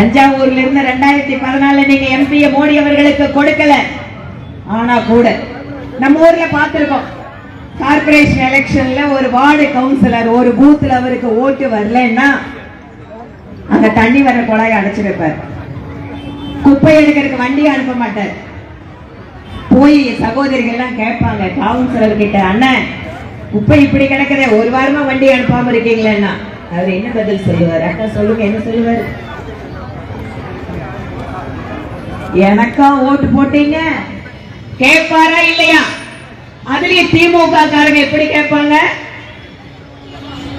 தஞ்சாவூர்ல இருந்து 2014 நீங்க எம்பிய மோடி அவர்களுக்கு கொடுக்கல. ஆனா கூட நம்ம ஊர்ல பார்த்திருக்கோம், கார்பரேஷன் எலெக்ஷன்ல ஒரு வார்டு கவுன்சிலர் ஒரு பூத்துல அவருக்கு ஓட்டு வரலன்னா அங்க தண்ணி வர குழாயை அடைச்சு வைப்பார். குப்பை எடுக்கிறதுக்கு வண்டி அனுப்ப மாட்டார். போய் சகோதரிகள் எல்லாம் கேட்பாங்க கவுன்சிலர் கிட்ட, அண்ணன் குப்பை இப்படி கிடக்குதே, ஒரு வாரமா வண்டி அனுப்பாம இருக்கீங்களா? அவர் என்ன பதில் சொல்லுவார்? அக்கா சொல்லுங்க, என்ன சொல்லுவார்? எனக்கா ஓட்டு போட்டீங்க கேட்பாரா இல்லையா? அதுலயும் திமுக காரங்க எப்படி கேட்பாங்க?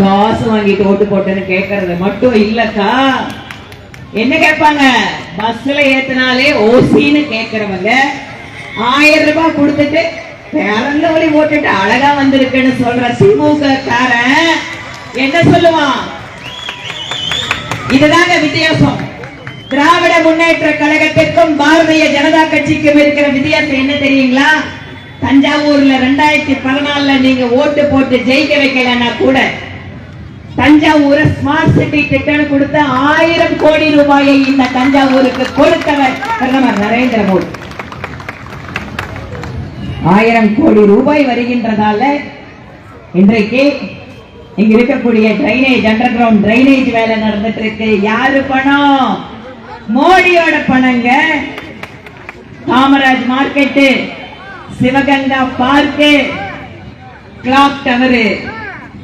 காசு வாங்கிட்டு ஓட்டு போட்டேன்னு கேட்கறது மட்டும் இல்லக்கா, என்ன கேட்பாங்க? பஸ்ல ஏத்தினாலே ஓசின்னு கேட்கிறவங்க 1000 ரூபாய் கொடுத்துட்டு பேரந்த ஒளி ஓட்டுட்டு அழகா வந்திருக்குன்னு சொல்ற திமுக காரன் என்ன சொல்லுவான்? இதுதாங்க வித்தியாசம். திராவிட முன்னேற்ற கழகத்திற்கும் பாரதிய ஜனதா கட்சிக்கும் இருக்கிற வித்தியாசம் என்ன தெரியுங்களா? தஞ்சாவூர்ல 2014 நீங்க ஓட்டு போட்டு ஜெயிக்க வைக்கலன்னா கூட தஞ்சாவூரை ஸ்மார்ட் சிட்டி திட்டம் கொடுத்த 1000 கோடி ரூபாயை இந்த தஞ்சாவூருக்கு கொடுத்தவர் பிரதமர் நரேந்திர மோடி. 1000 கோடி ரூபாய் வருகின்றதால இன்றைக்கு இங்க இருக்கக்கூடிய டிரைனேஜ், அண்டர் கிரவுண்ட் டிரைனேஜ் வேலை நடந்துட்டு இருக்கு. யாரு பணம்? மோடியோட பணங்க. Kamaraj market, Sivaganga park, clock tower,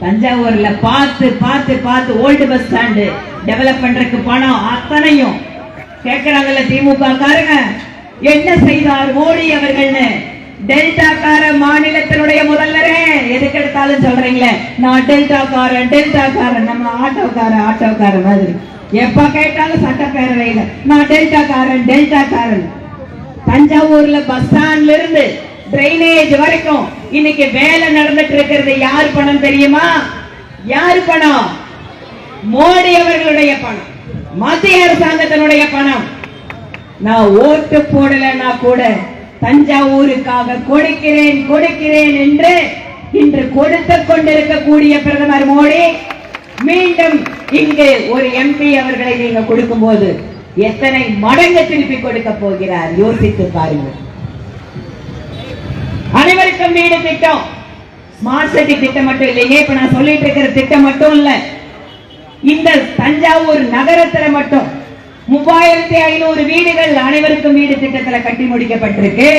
தஞ்சாவூர்ல பார்த்து பார்த்து பார்த்து ஓல்டு பஸ் ஸ்டாண்டு டெவலப் பண்றதுக்கு பணம் அத்தனையும் கேட்கிறாங்கல்ல திமுக காரங்க. என்ன செய்தார் மோடி அவர்கள்னு டெல்டா கார மாநிலத்தினுடைய முதல்வரே எதுக்கு எடுத்தாலும் சொல்றீங்களே, நான் டெல்டா காரன், நம்ம ஆட்டோக்கார மாதிரி எப்ப கேட்டாலும் சட்டப்பேரவையில நான் டெல்டா காரன். தஞ்சாவூர்ல பஸ் ஸ்டாண்ட்ல இருந்து டிரைனேஜ் வரைக்கும் இன்னைக்கு வேலை நடந்துட்டு இருக்கிறது யார் பணம் தெரியுமா? யார் பணம்? மோடி அவர்களுடைய பணம், மத்திய அரசாங்கத்தினுடைய பணம். நான் ஓட்டு போடலன்னா கூட தஞ்சாவூருக்காக கொடுக்கிறேன் என்று இன்று கொடுத்து கொண்டிருக்கக்கூடிய பிரதமர் மோடி மீண்டும் இங்கு ஒரு எம்பி அவர்களை நீங்க கொடுக்கும் போது எத்தனை மடங்கு திருப்பி கொடுக்க போகிறார் யோசித்து பாருங்கள். அனைவருக்கும் வீடு திட்டம், ஸ்மார்ட் சிட்டி திட்டம் மட்டும் இல்லைங்க. இப்ப நான் சொல்லிட்டு இருக்கிற திட்டம் மட்டும் இல்ல, இந்த தஞ்சாவூர் நகரத்துல மட்டும் 3500 வீடுகள் அனைவருக்கும் வீடு திட்டத்தில் கட்டி முடிக்கப்பட்டிருக்கு.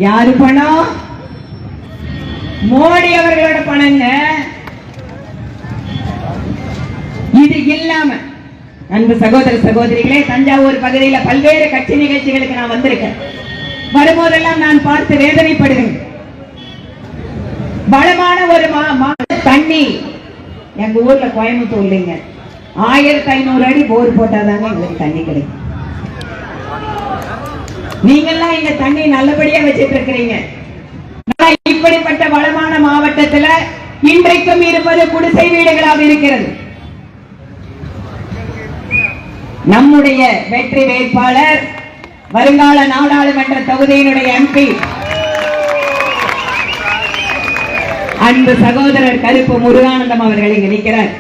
யாரு பணம்? மோடி அவர்களோட பணங்க. இது இல்லாம அன்பு சகோதர சகோதரிகளே, தஞ்சாவூர் பகுதியில் பல்வேறு கட்சி நிகழ்ச்சிகளுக்கு நான் வந்திருக்கேன். வரும்போதெல்லாம் நான் பார்த்து வேதனைப்படுகிறேன். வளமான ஒரு தண்ணி எங்க ஊர்ல கோயம்புத்தூர் இல்லைங்க, 1500 அடி போர் போட்டாதாங்க எங்களுக்கு தண்ணி கிடைக்கும். நீங்கெல்லாம் இங்க தண்ணி நல்லபடியா வச்சிட்டு இருக்கிறீங்க. இப்படிப்பட்ட வளமான மாவட்டத்தில் இன்றைக்கும் இருப்பது குடிசை வீடுகளாக இருக்கிறது. நம்முடைய வெற்றி வேட்பாளர் வருங்கால நாடாளுமன்ற தொகுதியினுடைய எம்பி அன்பு சகோதரர் கருப்பு முருகானந்தம் அவர்கள் இங்கு நிற்கிறார்.